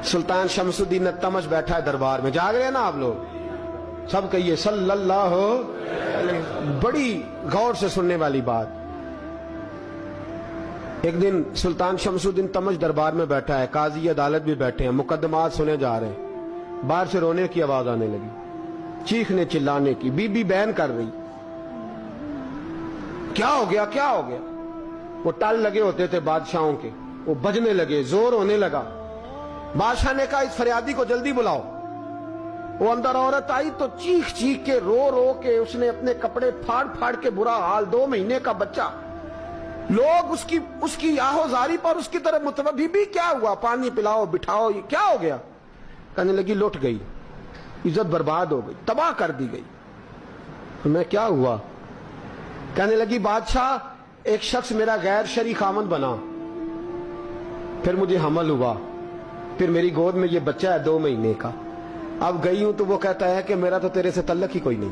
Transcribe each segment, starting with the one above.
सुल्तान शमसुद्दीन तमश बैठा है दरबार में, जाग रहे हैं ना आप लोग, सब कहिए सल्लल्लाहु अलैहि। बड़ी गौर से सुनने वाली बात। एक दिन सुल्तान शमसुद्दीन तमश दरबार में बैठा है, काजी अदालत भी बैठे हैं, मुकदमात सुने जा रहे हैं। बाहर से रोने की आवाज आने लगी, चीखने चिल्लाने की। बीबी बयान कर रही, क्या हो गया क्या हो गया। वो टाल लगे होते थे बादशाहों के, वो बजने लगे, जोर होने लगा। बादशाह ने कहा इस फरियादी को जल्दी बुलाओ। वो अंदर औरत आई तो चीख चीख के रो रो के उसने अपने कपड़े फाड़ फाड़ के, बुरा हाल, 2 महीने का बच्चा। लोग उसकी आहोजारी पर उसकी तरफ मुतवज्जह। बीबी क्या हुआ, पानी पिलाओ बिठाओ, ये क्या हो गया। कहने लगी लुट गई, इज्जत बर्बाद हो गई, तबाह कर दी गई। तो मैं क्या हुआ। कहने लगी बादशाह एक शख्स मेरा गैर शरई खामन बना, फिर मुझे हमल हुआ, फिर मेरी गोद में ये बच्चा है 2 महीने का। अब गई हूं तो वो कहता है कि मेरा तो तेरे से तल्लक ही कोई नहीं।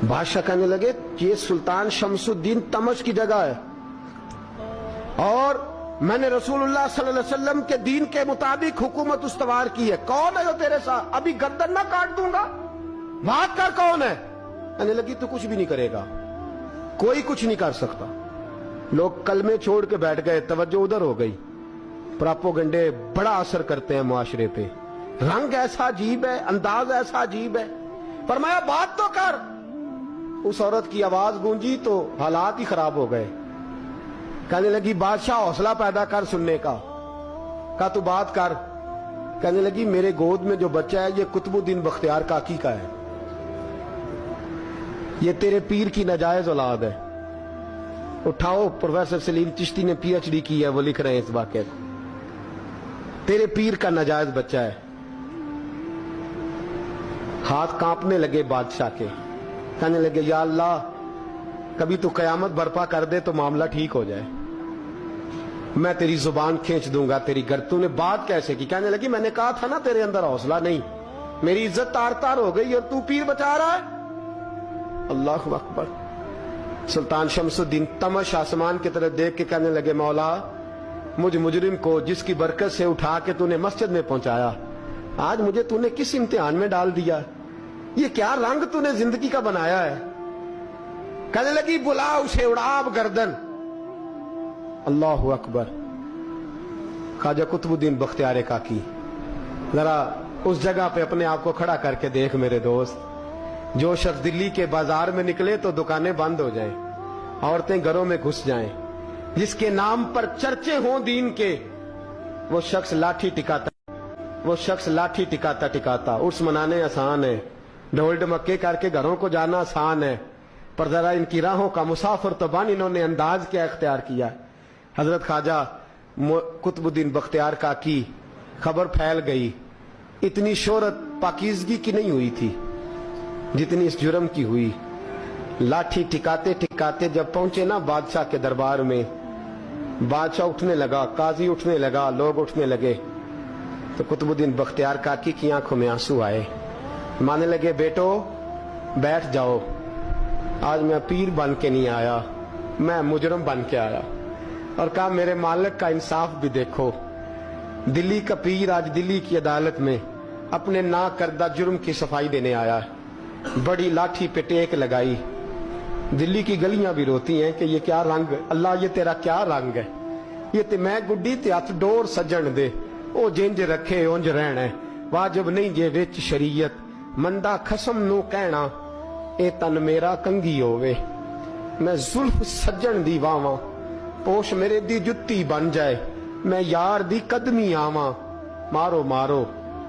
बादशाह कहने लगे ये सुल्तान शमसुद्दीन तमश की जगह है और मैंने रसूलुल्लाह सल्लल्लाहु अलैहि वसल्लम के दीन के मुताबिक हुकूमत उस्तवार की है। कौन है जो तेरे साथ, अभी गर्दन ना काट दूंगा, बात कर कौन है। कहने लगी तू कुछ भी नहीं करेगा, कोई कुछ नहीं कर सकता। लोग कलमे छोड़ के बैठ गए, तवज्जो उधर हो गई। प्रोपेगेंडे बड़ा असर करते हैं मुआशरे पे। रंग ऐसा अजीब है, अंदाज ऐसा अजीब है। फरमाया बात तो कर। उस औरत की आवाज गूंजी तो हालात ही खराब हो गए। कहने लगी बादशाह हौसला पैदा कर सुनने का। कहा तू बात कर। कहने लगी मेरे गोद में जो बच्चा है ये कुतुबुद्दीन बख्तियार काकी का है, ये तेरे पीर की नाजायज औलाद है। उठाओ, प्रोफेसर सलीम चिश्ती ने PhD की है, वो लिख रहे हैं इस वाक़े को। तेरे पीर का नाजायज बच्चा है। हाथ कांपने लगे बादशाह के। कहने लगे या अल्लाह कभी तू कयामत बर्पा कर दे तो मामला ठीक हो जाए, मैं तेरी जुबान खींच दूंगा तेरी तूने ने बात कैसे की। कहने लगी मैंने कहा था ना तेरे अंदर हौसला नहीं, मेरी इज्जत तार तार हो गई और तू पीर बचा रहा है। अल्लाहु अकबर। सुल्तान शमसुद्दीन तमश आसमान की तरफ देख के कहने लगे मौला मुझ मुजरिम को जिसकी बरकत से उठा के तूने मस्जिद में पहुंचाया, आज मुझे तूने किस इम्तिहान में डाल दिया। ये क्या रंग तूने जिंदगी का बनाया है। कहने लगी बुला उसे, उड़ाब गर्दन। अल्लाहु अकबर। ख्वाजा कुतुबुद्दीन बख्तियार काकी, जरा उस जगह पे अपने आप को खड़ा करके देख मेरे दोस्त। जो शख्स दिल्ली के बाजार में निकले तो दुकानें बंद हो जाएं, औरतें घरों में घुस जाएं, जिसके नाम पर चर्चे हों दीन के, वो शख्स लाठी टिकाता टिकाता उर्स मनाने आसान है, ढोल ढमक्के करके घरों को जाना आसान है, पर जरा इनकी राहों का मुसाफिर तो बन इन्होंने अंदाज क्या इख्तियार किया। हजरत ख्वाजा कुतुबुद्दीन बख्तियार काकी खबर फैल गई। इतनी शोहरत पाकीज़गी की नहीं हुई थी जितनी इस जुर्म की हुई। लाठी टिकाते टिकाते जब पहुंचे ना बादशाह के दरबार में, बादशाह उठने लगा, काजी उठने लगा, लोग उठने लगे तो कुतुबुद्दीन बख्तियार काकी की आंखों में आंसू आए। माने लगे बेटो बैठ जाओ, आज मैं पीर बन के नहीं आया, मैं मुजरम बन के आया। और कहा मेरे मालिक का इंसाफ भी देखो, दिल्ली का पीर आज दिल्ली की अदालत में अपने ना करदा जुर्म की सफाई देने आया है। बड़ी लाठी पे टेक लगाई। दिल्ली की गलियां भी रोती हैं कि ये क्या रंग, अल्लाह ये तेरा क्या रंग है। ये ते मैं गुड्डी ते हथ डोर सजन दे, ओ जिंज रखे उंज रहना, वाजिब नहीं जे विच शरीयत, मंदा खसम नू कहना ए तन मेरा कंगी होवे। मैं जुल्फ सजन दी वावां, पोश मेरे दी जुत्ती बन जाए, मैं यार दी कदमी आवां। मारो मारो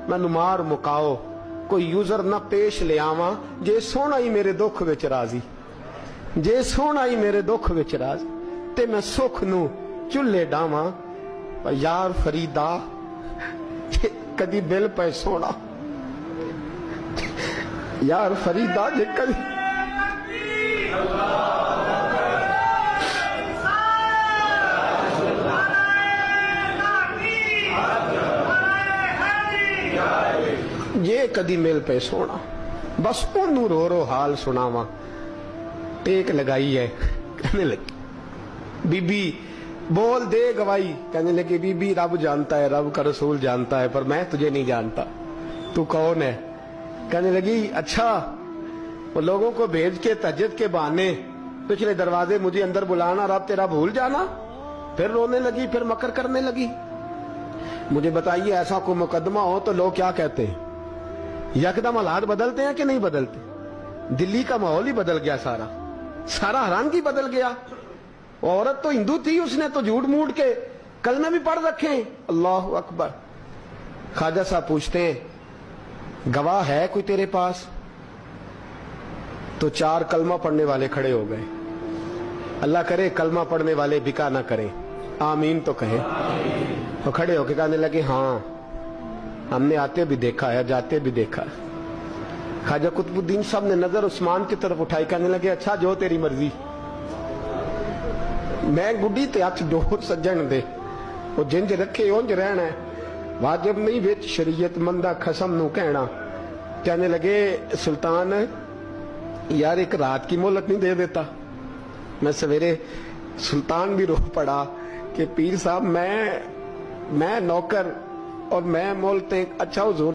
मैनू मार मुकाओ, कोई यूजर ना पेश ले आवां, जे सोना ही मेरे दुख विच राजी, जे सोना ही मेरे दुख विच राजी, ते मैं सुख नू चुल्ले डावां। यार फरीदा कदी बिल पे सोना, यार फरीदा जे कदी ये कदी मिल पे सोना, बस ओनू रो रो हाल सुनावा। टेक लगाई है। कहने लगी बीबी بول دے گواہی. کہنے لگے بی بی رب جانتا ہے, رب کا رسول جانتا ہے, پر میں تجھے نہیں جانتا, تو کون ہے؟ کہنے لگی اچھا وہ لوگوں کو بھیج کے تہجد کے بہانے پچھلے دروازے مجھے اندر بلانا, رب تیرا بھول جانا. پھر رونے لگی, پھر مکر کرنے لگی. مجھے بتائیے ایسا کوئی مقدمہ ہو تو لوگ کیا کہتے ہیں؟ یکدم حالات بدلتے ہیں کہ نہیں بدلتے؟ دلی کا ماحول ہی بدل گیا, سارا حیرانگی بدل گیا. عورت تو ہندو تھی, اس نے تو جھوٹ موٹ کے کلمے بھی پڑھ رکھے ہیں. اللہ اکبر. خواجہ صاحب پوچھتے ہیں گواہ ہے کوئی تیرے پاس؟ تو 4 کلمہ پڑھنے والے کھڑے ہو گئے. اللہ کرے کلمہ پڑھنے والے بکا نہ کریں, آمین تو کہیں. تو کھڑے ہو کے کہنے لگے ہاں ہم نے آتے بھی دیکھا ہے, جاتے بھی دیکھا ہے. خواجہ قطب الدین صاحب نے نظر عثمان کی طرف اٹھائی, کہنے لگے اچھا جو تیری مرضی, میں گڈی تے ہاتھ ڈور سجن دے, وہ جنج رکھے اونج رہنا ہے, واجب نہیں وچ شریعت مندہ قسم نو کہنا. کہنے لگے سلطان یار ایک رات کی مہلت نہیں دے دیتا؟ میں سویرے سلطان بھی رو پڑا کہ پیر صاحب میں نوکر اور میں مولتے. اچھا حضور